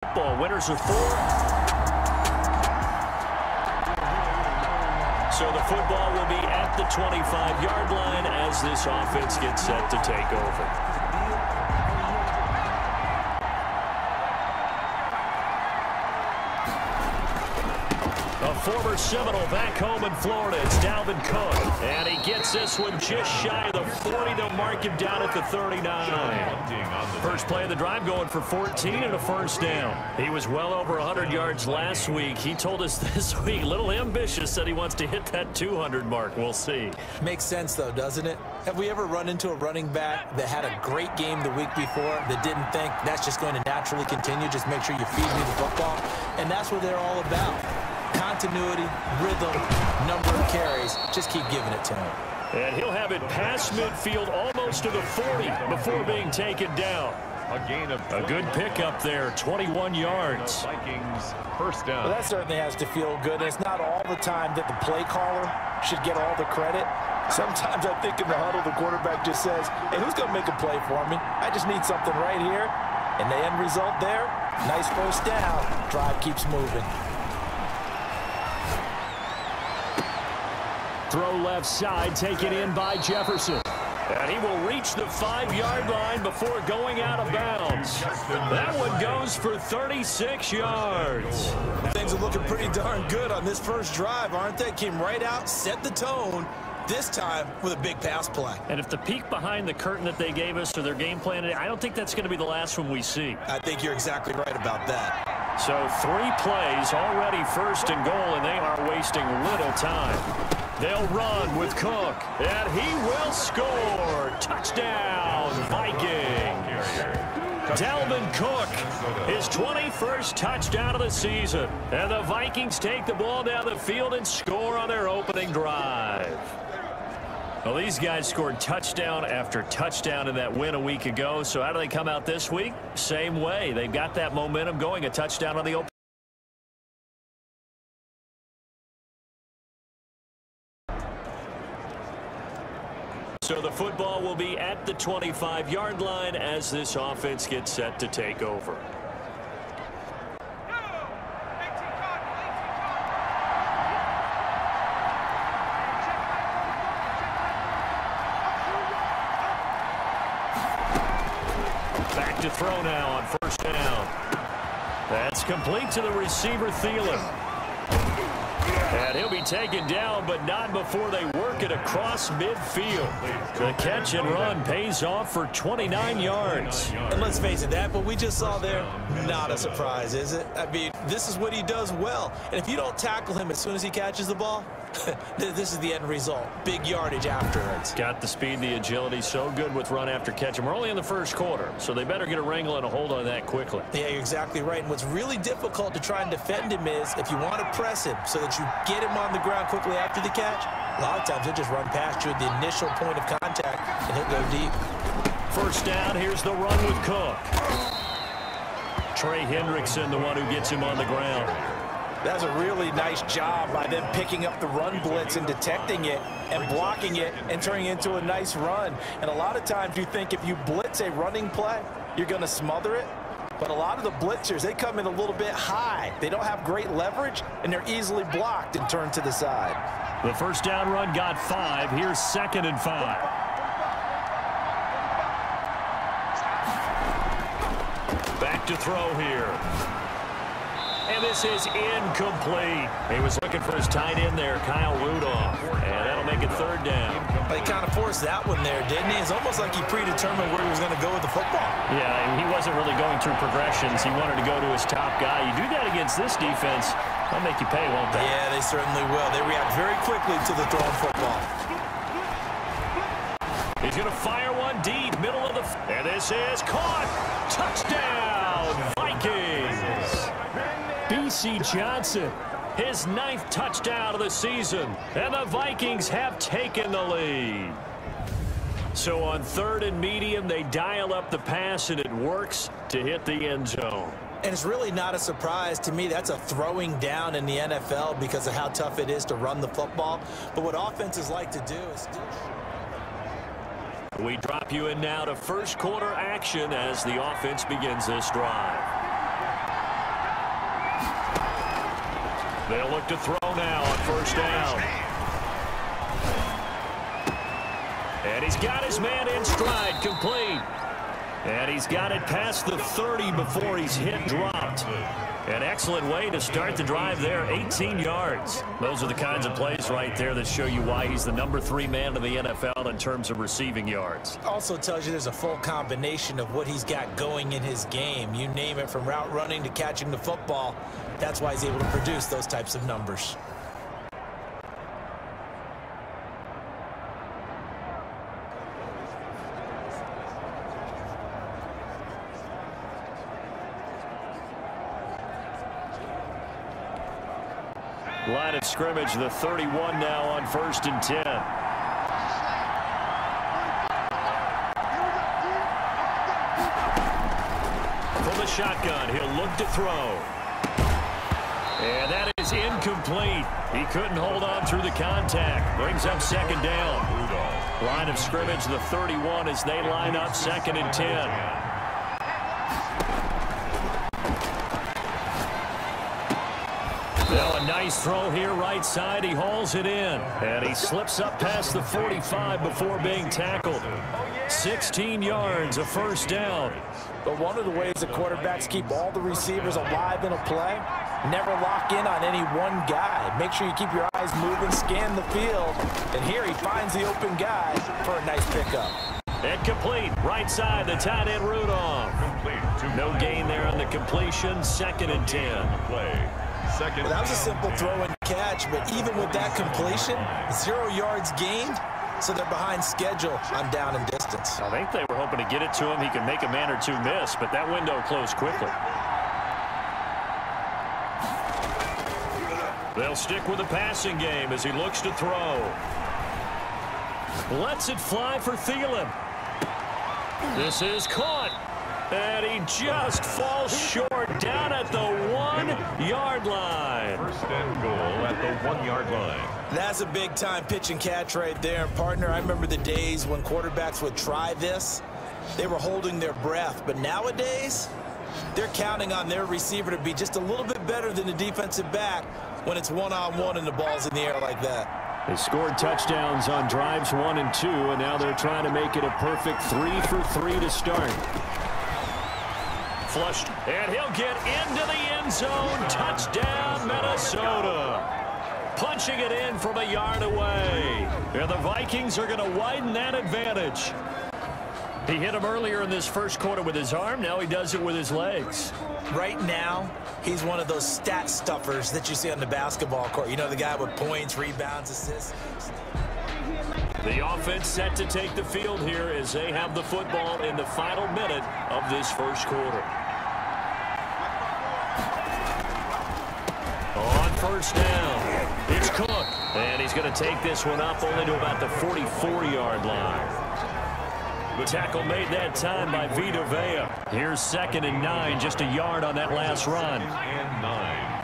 Ball winners are 4. So the football will be at the 25-yard line as this offense gets set to take over. A former Seminole back home in Florida. It's Dalvin Cook. And he gets this one just shy of the 40. They'll mark him down at the 39. First play of the drive going for 14 and a first down. He was well over 100 yards last week. He told us this week, a little ambitious, said he wants to hit that 200 mark. We'll see. Makes sense, though, doesn't it? Have we ever run into a running back that had a great game the week before that didn't think that's just going to naturally continue? Just make sure you feed me the football. And that's what they're all about. Continuity, rhythm, number of carries. Just keep giving it to him. And he'll have it past midfield almost to the 40 before being taken down. A good pickup there, 21 yards. Vikings first down. Well, that certainly has to feel good. And it's not all the time that the play caller should get all the credit. Sometimes I think in the huddle, the quarterback just says, hey, who's going to make a play for me? I just need something right here. And the end result there, nice first down. Drive keeps moving. Throw left side, taken in by Jefferson. And he will reach the 5-yard line before going out of bounds. That one goes for 36 yards. Things are looking pretty darn good on this first drive, aren't they? Came right out, set the tone, this time with a big pass play. And if the peek behind the curtain that they gave us or their game plan, I don't think that's going to be the last one we see. I think you're exactly right about that. So 3 plays, already first and goal, and they are wasting little time. They'll run with Cook, and he will score. Touchdown, Vikings. Dalvin Cook, his 21st touchdown of the season. And the Vikings take the ball down the field and score on their opening drive. Well, these guys scored touchdown after touchdown in that win a week ago. So how do they come out this week? Same way. They've got that momentum going, a touchdown on the open. So the football will be at the 25-yard line as this offense gets set to take over. Back to throw now on first down. That's complete to the receiver, Thielen. And he'll be taken down, but not before they work it across midfield. The catch and run pays off for 29 yards. And let's face it, that what we just saw there, not a surprise, is it? I mean, this is what he does well. And if you don't tackle him as soon as he catches the ball, this is the end result. Big yardage afterwards. Got the speed, the agility, so good with run after catch. And we're only in the first quarter, so they better get a wrangle and a hold on that quickly. Yeah, you're exactly right. And what's really difficult to try and defend him is if you want to press him so that you get him on the ground quickly after the catch, a lot of times he'll just run past you at the initial point of contact, and he'll go deep. First down, here's the run with Cook. Trey Hendrickson, the one who gets him on the ground. That's a really nice job by them picking up the run blitz and detecting it and blocking it and turning it into a nice run. And a lot of times you think if you blitz a running play, you're going to smother it. But a lot of the blitzers, they come in a little bit high. They don't have great leverage, and they're easily blocked and turned to the side. The first down run got 5. Here's 2nd and 5. Back to throw here. And this is incomplete. He was looking for his tight end there, Kyle Rudolph. And that'll make it 3rd down. He kind of forced that one there, didn't he? It's almost like he predetermined where he was going to go with the football. Yeah, he wasn't really going through progressions. He wanted to go to his top guy. You do that against this defense, they'll make you pay, won't they? Yeah, they certainly will. They react very quickly to the thrown football. He's going to fire one deep, middle of the... And this is caught. Touchdown, Vikings. B.C. Johnson, his 9th touchdown of the season, and the Vikings have taken the lead. So on 3rd and medium, they dial up the pass, and it works to hit the end zone. And it's really not a surprise to me. That's a throwing down in the NFL because of how tough it is to run the football. But what offenses like to do is still... We drop you in now to first quarter action as the offense begins this drive. They'll look to throw now on first down. And he's got his man in stride, complete. And he's got it past the 30 before he's hit dropped. An excellent way to start the drive there, 18 yards. Those are the kinds of plays right there that show you why he's the #3 man in the NFL in terms of receiving yards. Also tells you there's a full combination of what he's got going in his game. You name it, from route running to catching the football. That's why he's able to produce those types of numbers. Line of scrimmage, the 31 now on 1st and 10. From the shotgun, he'll look to throw. And that is incomplete. He couldn't hold on through the contact. Brings up 2nd down. Line of scrimmage, the 31 as they line up 2nd and 10. Now a nice throw here right side. He hauls it in. And he slips up past the 45 before being tackled. 16 yards, a 1st down. But one of the ways the quarterbacks keep all the receivers alive in a play, never lock in on any one guy. Make sure you keep your eyes moving, scan the field. And here he finds the open guy for a nice pickup. And complete. Right side, the tight end Rudolph. No gain there on the completion. 2nd and 10. Well, that was a simple throw and catch, but even with that completion, 0 yards gained, so they're behind schedule on down and distance. I think they were hoping to get it to him. He could make a man or two miss, but that window closed quickly. They'll stick with the passing game as he looks to throw. Lets it fly for Thielen. This is caught. And he just falls short down at the 1-yard line. 1st and goal at the 1-yard line. That's a big-time pitch and catch right there. And, partner, I remember the days when quarterbacks would try this. They were holding their breath. But nowadays, they're counting on their receiver to be just a little bit better than the defensive back when it's one-on-one and the ball's in the air like that. They scored touchdowns on drives 1 and 2, and now they're trying to make it a perfect 3 for 3 to start. Flushed, and he'll get into the end zone. Touchdown, Minnesota. Punching it in from a yard away. And the Vikings are going to widen that advantage. He hit him earlier in this 1st quarter with his arm. Now he does it with his legs. Right now, he's one of those stat stuffers that you see on the basketball court. You know, the guy with points, rebounds, assists. The offense set to take the field here as they have the football in the final minute of this 1st quarter. On 1st down, it's Cook. And he's going to take this one up only to about the 44-yard line. The tackle made that time by Vita Vea. Here's 2nd and 9, just a yard on that last run. And 9.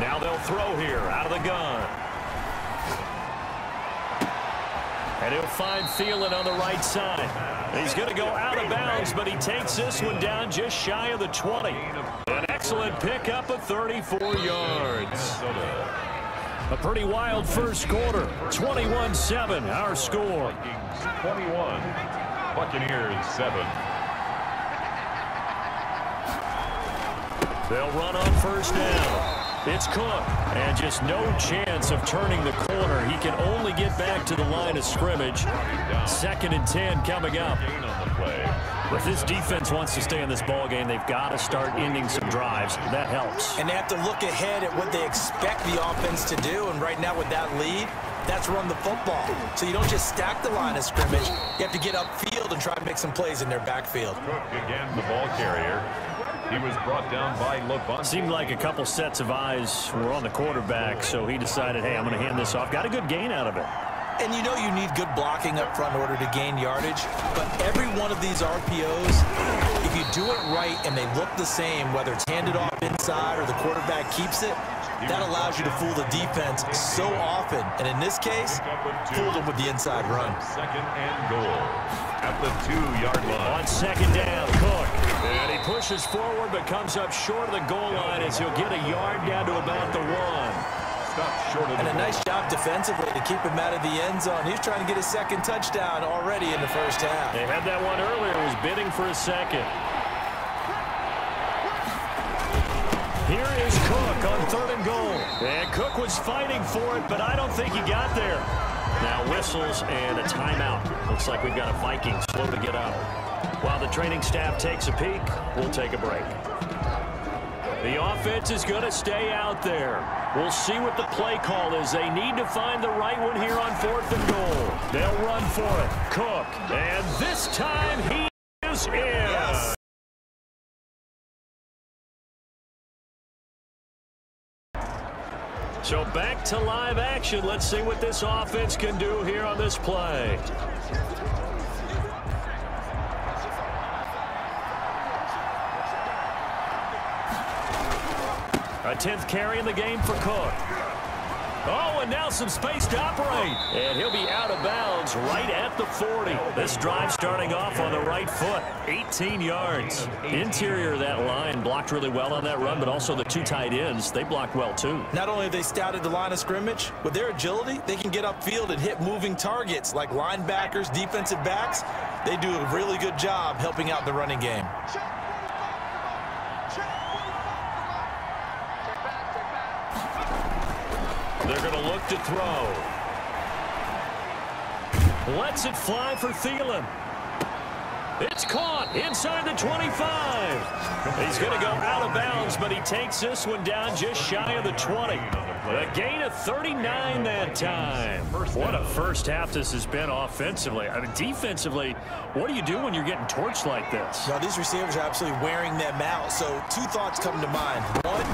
Now they'll throw here out of the gun. And he'll find Thielen on the right side. He's going to go out of bounds, but he takes this one down just shy of the 20. An excellent pickup of 34 yards. A pretty wild 1st quarter. 21-7, our score. 21, Buccaneers 7. They'll run on 1st down. It's Cook, and just no chance of turning the corner. He can only get back to the line of scrimmage. 2nd and 10 coming up. If this defense wants to stay in this ball game, they've got to start ending some drives. That helps. And they have to look ahead at what they expect the offense to do. And right now with that lead, that's run the football. So you don't just stack the line of scrimmage. You have to get upfield and try to make some plays in their backfield. Cook again, the ball carrier. He was brought down by LeBron. Seemed like a couple sets of eyes were on the quarterback, so he decided, hey, I'm going to hand this off. Got a good gain out of it. And you know you need good blocking up front in order to gain yardage. But every one of these RPOs, if you do it right and they look the same, whether it's handed off inside or the quarterback keeps it, that allows you to fool the defense so often. And in this case, fooled them with the inside run. 2nd and goal at the 2-yard line. On 2nd down, Cook. And he pushes forward but comes up short of the goal line as he'll get a yard down to about the 1. And a nice job defensively to keep him out of the end zone. He's trying to get his second touchdown already in the first half. They had that one earlier. Was bidding for a second. Here is Cook on 3rd and goal. And Cook was fighting for it, but I don't think he got there. Now whistles and a timeout. Looks like we've got a Viking slow to get up. While the training staff takes a peek, we'll take a break. The offense is going to stay out there. We'll see what the play call is. They need to find the right one here on 4th and goal. They'll run for it. Cook. And this time he is in. Yes. So back to live action. Let's see what this offense can do here on this play. A 10th carry in the game for Cook. Oh, and now some space to operate. And he'll be out of bounds right at the 40. This drive starting off on the right foot. 18 yards. Interior of that line blocked really well on that run, but also the 2 tight ends, they blocked well too. Not only have they scouted the line of scrimmage, with their agility, they can get upfield and hit moving targets like linebackers, defensive backs. They do a really good job helping out the running game. They're going to look to throw. Lets it fly for Thielen. It's caught inside the 25. He's going to go out of bounds, but he takes this one down just shy of the 20. A gain of 39 that time. What a first half this has been offensively. I mean, defensively, what do you do when you're getting torched like this? Well, these receivers are absolutely wearing them out. So 2 thoughts come to mind. 1,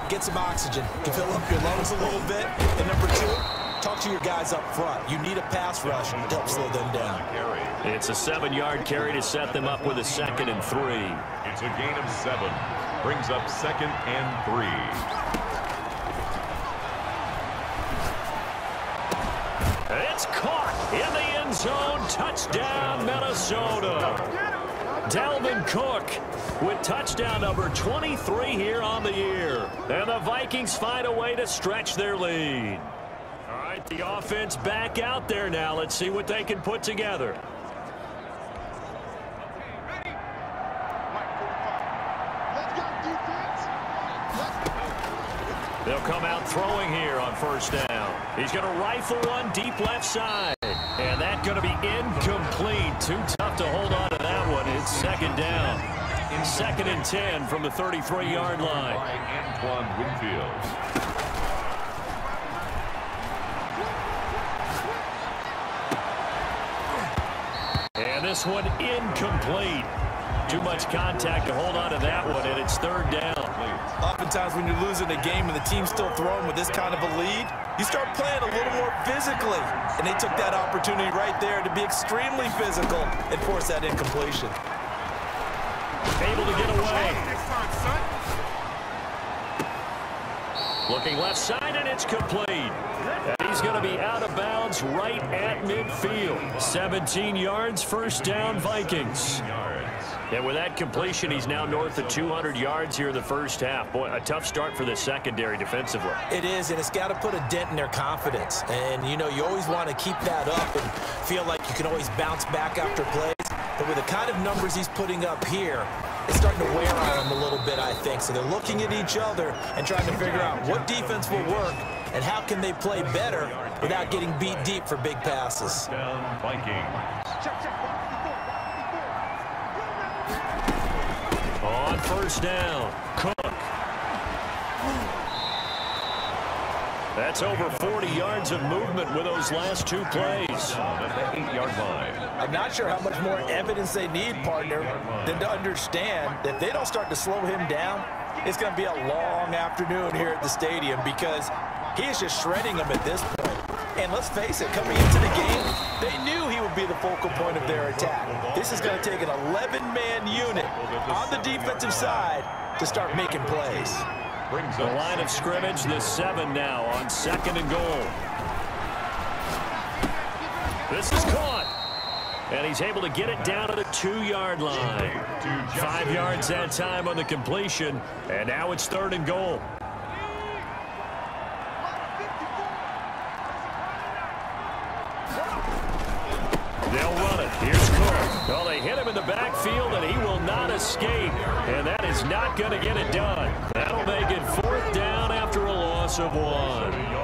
get some oxygen to fill up your lungs a little bit. And number 2, talk to your guys up front. You need a pass rush to help slow them down. It's a 7-yard carry to set them up with a 2nd and 3. It's a gain of 7. Brings up 2nd and 3. It's caught in the end zone. Touchdown, Minnesota. Dalvin Cook with touchdown number 23 here on the year. And the Vikings find a way to stretch their lead. All right, the offense back out there now. Let's see what they can put together. They'll come out throwing here on 1st down. He's going to rifle one deep left side. And that's going to be incomplete. Too tough to hold on to that one. It's 2nd down. 2nd and 10 from the 33-yard line. Antoine Winfield. And this one incomplete. Too much contact to hold on to that one, and it's 3rd down. Oftentimes when you're losing a game and the team's still throwing with this kind of a lead, you start playing a little more physically. And they took that opportunity right there to be extremely physical and force that incompletion. Able to get away. Looking left side, and it's complete. And he's going to be out of bounds right at midfield. 17 yards, 1st down, Vikings. And with that completion, he's now north of 200 yards here in the first half. Boy, a tough start for the secondary defensively. It is, and it's got to put a dent in their confidence. And, you know, you always want to keep that up and feel like you can always bounce back after plays. But with the kind of numbers he's putting up here, it's starting to wear on them a little bit, I think. So they're looking at each other and trying to figure out what defense will work and how can they play better without getting beat deep for big passes. Down Vikings. On 1st down, Cook. That's over 40 yards of movement with those last 2 plays. At the 8-yard line. I'm not sure how much more evidence they need, partner, than to understand that if they don't start to slow him down, it's going to be a long afternoon here at the stadium because he is just shredding them at this point. And let's face it, coming into the game, they knew he would be the focal point of their attack. This is going to take an 11-man unit on the defensive side to start making plays. The line of scrimmage, the 7 now on 2nd and goal. This is caught. And he's able to get it down to the 2-yard line. 5 yards that time on the completion. And now it's 3rd and goal. They'll run it. Here's Cook. Well, they hit him in the backfield, and he will not escape. And that is not going to get it done. That'll make it 4th down after a loss of 1.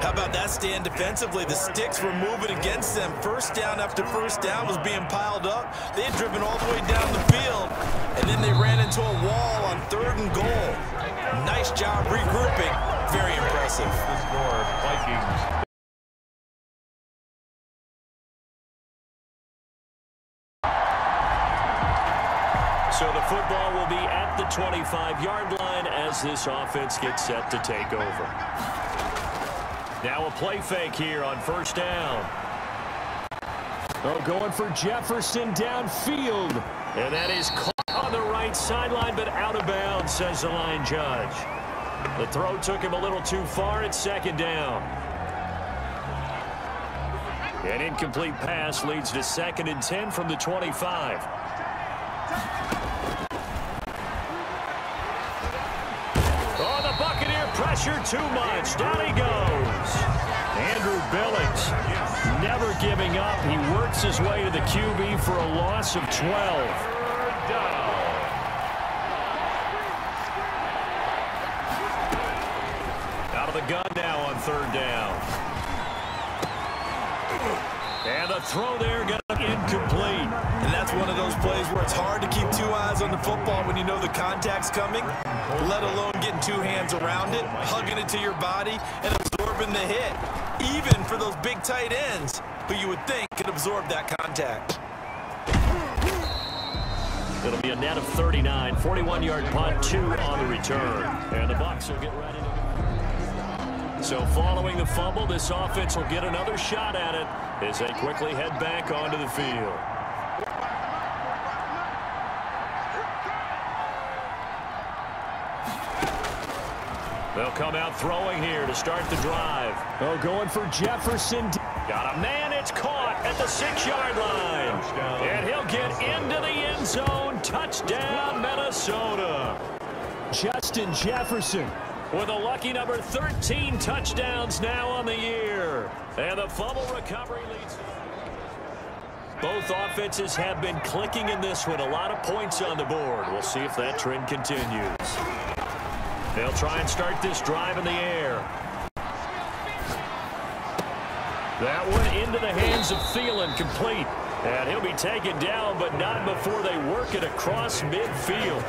How about that stand defensively? The sticks were moving against them. First down after first down was being piled up. They had driven all the way down the field, and then they ran into a wall on 3rd and goal. Nice job regrouping. Very impressive. The score, Vikings. So the football will be at the 25-yard line as this offense gets set to take over. Now a play fake here on 1st down. Oh, going for Jefferson downfield. And that is caught on the right sideline, but out of bounds, says the line judge. The throw took him a little too far. It's 2nd down. An incomplete pass leads to 2nd and 10 from the 25. Oh, the Buccaneer pressure too much. Down he goes. Andrew Billings never giving up. He works his way to the QB for a loss of 12. Out of the gun now on 3rd down. And the throw there got incomplete. And that's one of those plays where it's hard to keep 2 eyes on the football when you know the contact's coming, let alone getting 2 hands around it, hugging it to your body, and absorbing the hit. Even for those big tight ends who you would think could absorb that contact. It'll be a net of 39, 41-yard punt, 2 on the return. And the Bucs will get ready to go. So following the fumble, this offense will get another shot at it as they quickly head back onto the field. They'll come out throwing here to start the drive. Oh, going for Jefferson. Got a man. It's caught at the 6-yard line. And he'll get into the end zone. Touchdown, Minnesota. Justin Jefferson with a lucky number 13 touchdowns now on the year. And the fumble recovery leads. Both offenses have been clicking in this one. A lot of points on the board. We'll see if that trend continues. They'll try and start this drive in the air. That one into the hands of Thielen, complete. And he'll be taken down, but not before they work it across midfield.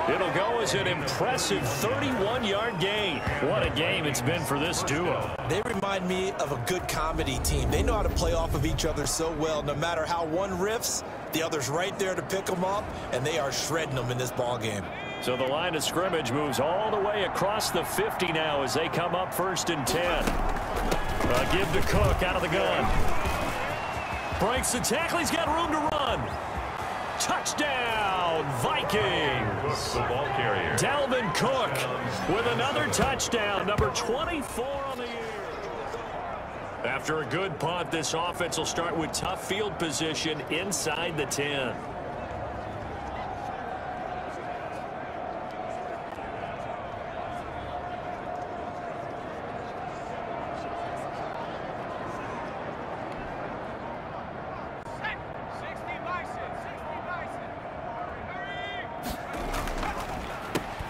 It'll go as an impressive 31-yard gain. What a game it's been for this duo. They remind me of a good comedy team. They know how to play off of each other so well. No matter how one riffs, the other's right there to pick them up, and they are shredding them in this ball game. So the line of scrimmage moves all the way across the 50 now as they come up 1st and 10. Give to Cook out of the gun. Breaks the tackle. He's got room to run. Touchdown, Vikings. The ball carrier. Dalvin Cook with another touchdown, number 24 on the year. After a good punt, this offense will start with tough field position inside the 10.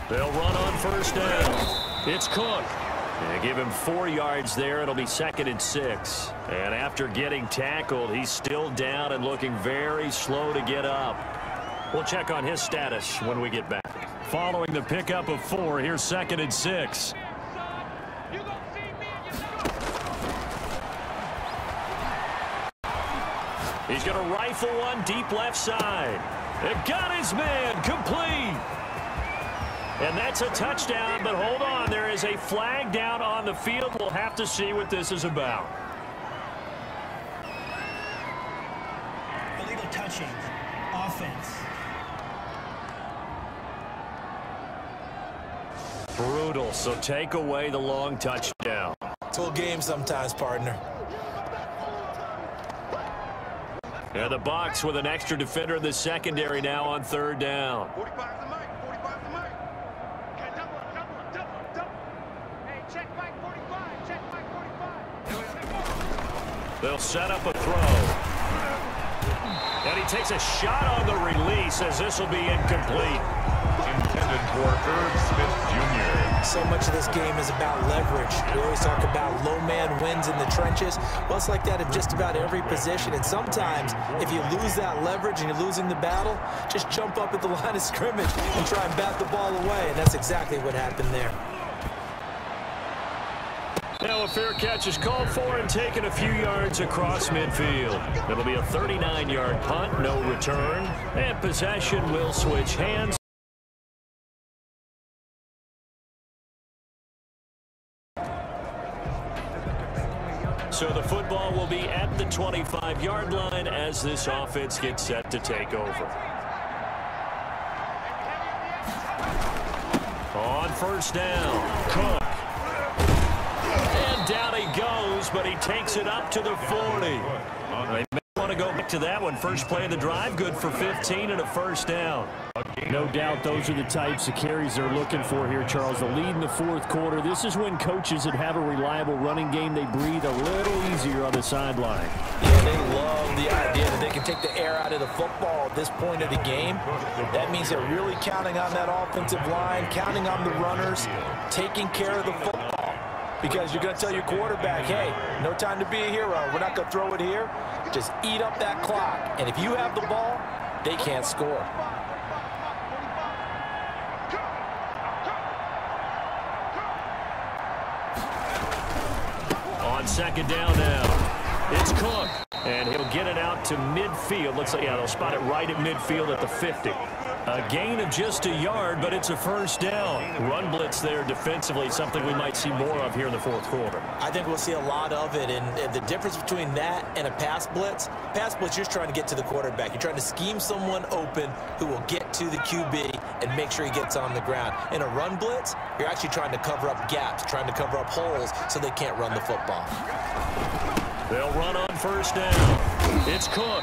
They'll run on 1st down. It's Cook. They give him 4 yards there. It'll be 2nd and 6. And after getting tackled, he's still down and looking very slow to get up. We'll check on his status when we get back. Following the pickup of 4, here's 2nd and 6. He's going to rifle one deep left side. It got his man, complete. And that's a touchdown, but hold on. There is a flag down on the field. We'll have to see what this is about. Illegal touching. Offense. Brutal, so take away the long touchdown. Full game sometimes, partner. And the Bucs with an extra defender in the secondary now on third down. 45 to Mike. 45 to Mike. Okay, double up. Hey, check Mike 45. Check Mike 45. They'll set up a throw. And he takes a shot on the release as this will be incomplete. Intended for Herb Smith Jr. So much of this game is about leverage. We always talk about low man wins in the trenches. Well, it's like that in just about every position. And sometimes, if you lose that leverage and you're losing the battle, just jump up at the line of scrimmage and try and bat the ball away. And that's exactly what happened there. Now a fair catch is called for and taken a few yards across midfield. It'll be a 39-yard punt, no return, and possession will switch hands. So the football will be at the 25-yard line as this offense gets set to take over. On first down, Cook. And down he goes, but he takes it up to the 40. They may want to go back to that one. First play of the drive, good for 15 and a first down. No doubt those are the types of carries they're looking for here, Charles. The lead in the fourth quarter. This is when coaches that have a reliable running game, they breathe a little easier on the sideline. Yeah, they love the idea that they can take the air out of the football at this point of the game. That means they're really counting on that offensive line, counting on the runners, taking care of the football. Because you're going to tell your quarterback, hey, no time to be a hero. We're not going to throw it here. Just eat up that clock. And if you have the ball, they can't score. On second down now, it's Cook. And he'll get it out to midfield. Looks like, yeah, they'll spot it right at midfield at the 50. A gain of just a yard, but it's a first down. Run blitz there defensively, something we might see more of here in the fourth quarter. I think we'll see a lot of it, and the difference between that and a pass blitz, you're just trying to get to the quarterback. You're trying to scheme someone open who will get to the QB and make sure he gets on the ground. In a run blitz, you're actually trying to cover up gaps, trying to cover up holes so they can't run the football. They'll run on first down. It's Cook.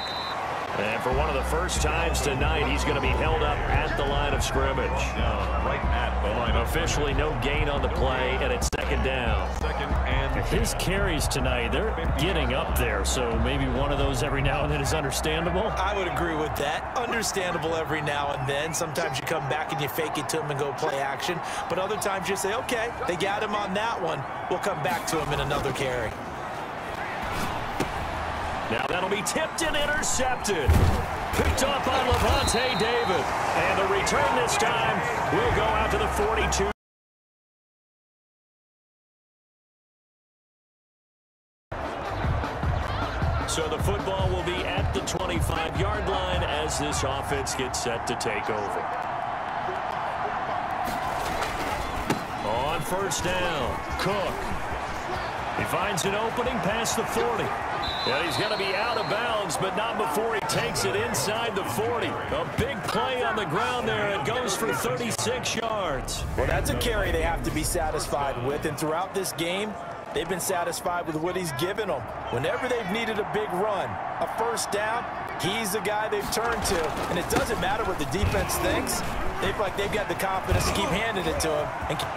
And for one of the first times tonight, he's going to be held up at the line of scrimmage. Right at the line. Officially no gain on the play, and it's second down. Second and His carries tonight, they're getting up there, so maybe one of those every now and then is understandable. I would agree with that. Understandable every now and then. Sometimes you come back and you fake it to him and go play action. But other times you say, okay, they got him on that one. We'll come back to him in another carry. Now that'll be tipped and intercepted. Picked up on Levante David. And the return this time will go out to the 42. So the football will be at the 25-yard line as this offense gets set to take over. On first down, Cook. He finds an opening past the 40. Yeah, he's going to be out of bounds, but not before he takes it inside the 40. A big play on the ground there. It goes for 36 yards. Well, that's a carry they have to be satisfied with, and throughout this game, they've been satisfied with what he's given them. Whenever they've needed a big run, a first down, he's the guy they've turned to. And it doesn't matter what the defense thinks. They've got the confidence to keep handing it to him.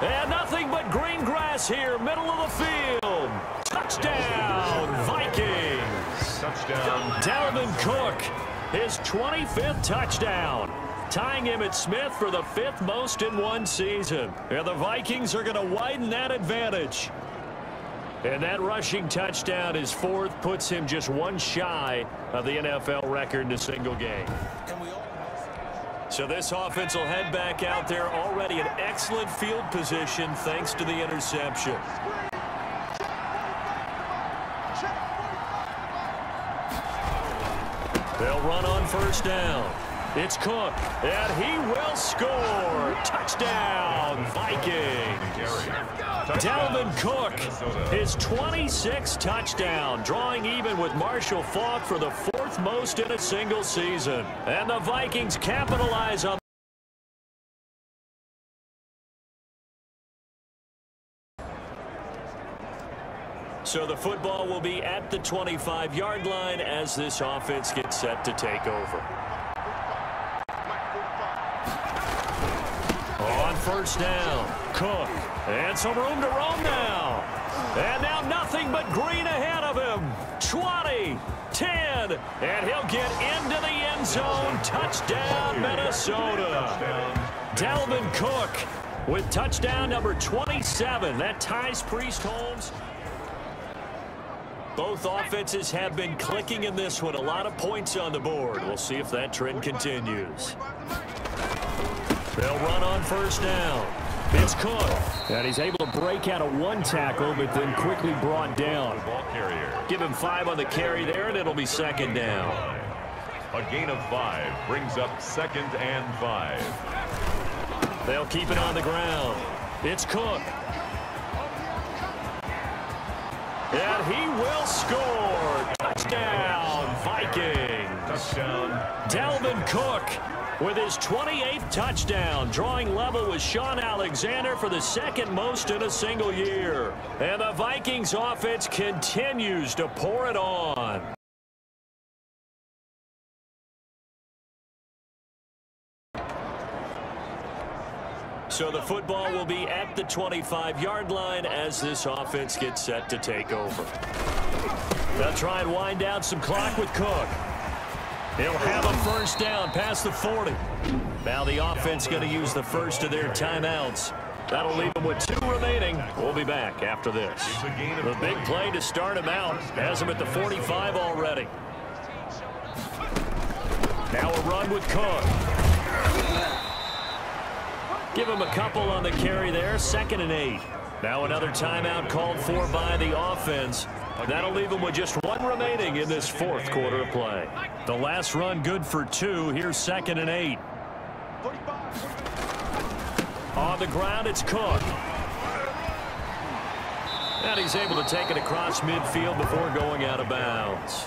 And nothing but green grass here, middle of the field. Touchdown, Vikings. touchdown. Dalvin Cook, his 25th touchdown. Tying him at Smith for the 5th most in one season. And the Vikings are going to widen that advantage. And that rushing touchdown, his 4th, puts him just one shy of the NFL record in a single game. So this offense will head back out there, already in excellent field position thanks to the interception. They'll run on first down. It's Cook, and he will score. Touchdown, Vikings. Dalvin Cook, his 26th touchdown, drawing even with Marshall Faulk for the 4th most in a single season. And the Vikings capitalize on So the football will be at the 25-yard line as this offense gets set to take over. On first down, Cook. And some room to roam now. And now nothing but green ahead of him. 20, 10, and he'll get into the end zone. Touchdown, Minnesota. Dalvin Cook with touchdown number 27. That ties Priest Holmes. Both offenses have been clicking in this one. A lot of points on the board. We'll see if that trend continues. They'll run on first down. It's Cook. And he's able to break out of one tackle, but then quickly brought down. Give him 5 on the carry there, and it'll be second down. A gain of 5 brings up 2nd and 5. They'll keep it on the ground. It's Cook. And he will score. Touchdown, Vikings. Touchdown. Dalvin Cook with his 28th touchdown, drawing level with Sean Alexander for the second most in a single year. And the Vikings offense continues to pour it on. So the football will be at the 25-yard line as this offense gets set to take over. They'll try and wind down some clock with Cook. He'll have a first down past the 40. Now the offense going to use the first of their timeouts. That'll leave them with 2 remaining. We'll be back after this. The big play to start him out has him at the 45 already. Now a run with Cook. Give him a couple on the carry there. 2nd and 8. Now another timeout called for by the offense. That'll leave them with just 1 remaining in this 4th quarter of play. The last run good for 2. Here's 2nd and 8. On the ground, it's Cook. And he's able to take it across midfield before going out of bounds.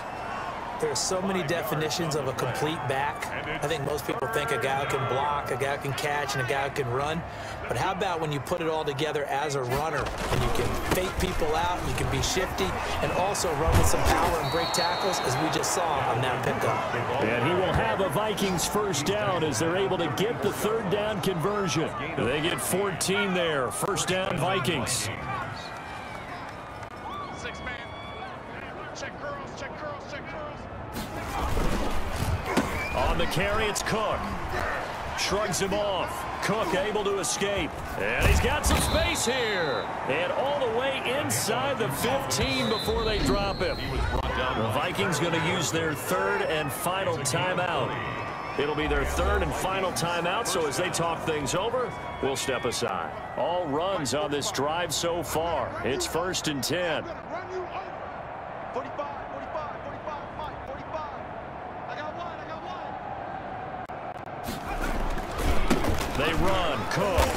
There's so many definitions of a complete back. I think most people think a guy who can block, a guy who can catch, and a guy who can run. But how about when you put it all together as a runner, and you can fake people out, you can be shifty, and also run with some power and break tackles, as we just saw on that pickup. And he will have a Vikings first down as they're able to get the 3rd down conversion. They get 14 there. First down, Vikings. On the carry, it's Cook. Shrugs him off. Cook able to escape. And he's got some space here. And all the way inside the 15 before they drop him. The Vikings going to use their 3rd and final timeout. It'll be their 3rd and final timeout, so as they talk things over, we'll step aside. All runs on this drive so far. It's 1st and 10. 45, 45, 45, Mike, 45. I got one. They run. Cook.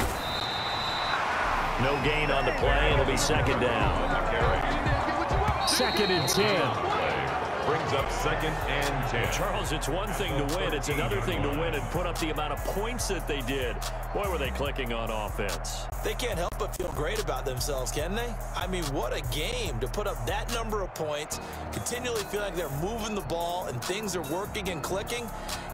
No gain on the play. It'll be 2nd down. 2nd and 10. Brings up 2nd and 10. Charles, it's one thing to win. It's another thing to win and put up the amount of points that they did. Boy, were they clicking on offense. They can't help but feel great about themselves, can they? I mean, what a game to put up that number of points, continually feel like they're moving the ball and things are working and clicking.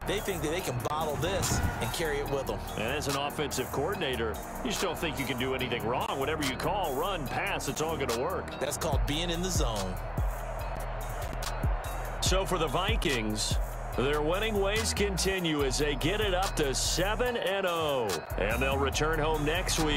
They think that they can bottle this and carry it with them. And as an offensive coordinator, you just don't think you can do anything wrong. Whatever you call, run, pass, it's all going to work. That's called being in the zone. So for the Vikings, their winning ways continue as they get it up to 7-0. And they'll return home next week.